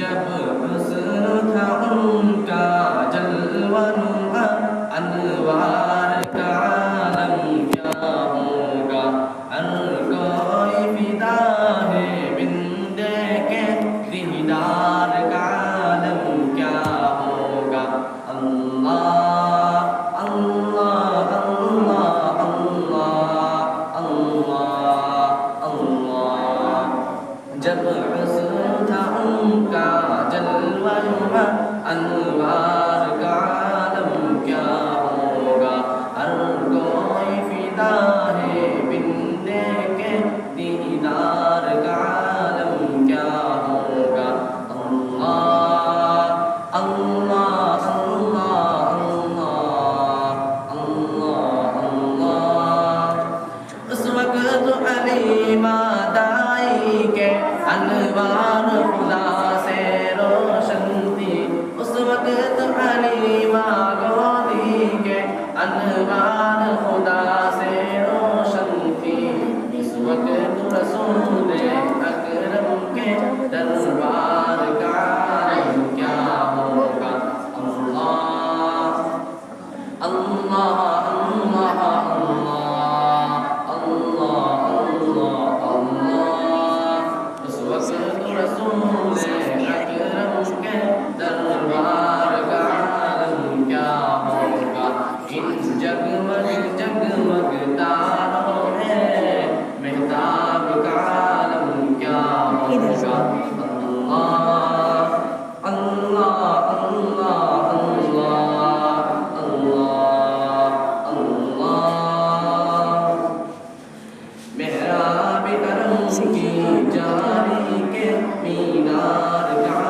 جب حسن تھا ان کا جلوہ نما انوار کا عالم کیا ہوگا ہر کوئی فدا ہے بن دیکھے دیدار کا عالم کیا ہوگا اللہ اللہ اللہ اللہ اللہ اللہ جب حسن تھا ان کا جلوہ نما انوار کا عالم کیا ہوگا ہر کوئی فدا ہے بن دیکھے دیدار کا عالم کیا ہوگا اللہ اللہ اللہ اللہ اللہ اللہ اس وقت حلیمہ دائی کے انوار خدا سے روشن تھی اس وقت حلیمہ گودی کے انوار خدا سے روشن تھی اس وقت رسول اکرم کے دربار کا عالم کیا ہوگا اللہ اللہ اللہ اللہ اللہ اللہ اس وقت رسول اکرم کے دربار کا عالم کیا ہوگا ان جگمگ جگمگ تاروں میں مہتاب کا عالم کیا ہوگا اللہ اللہ اللہ اللہ اللہ اللہ محراب کرم کی جاری کے مینار کا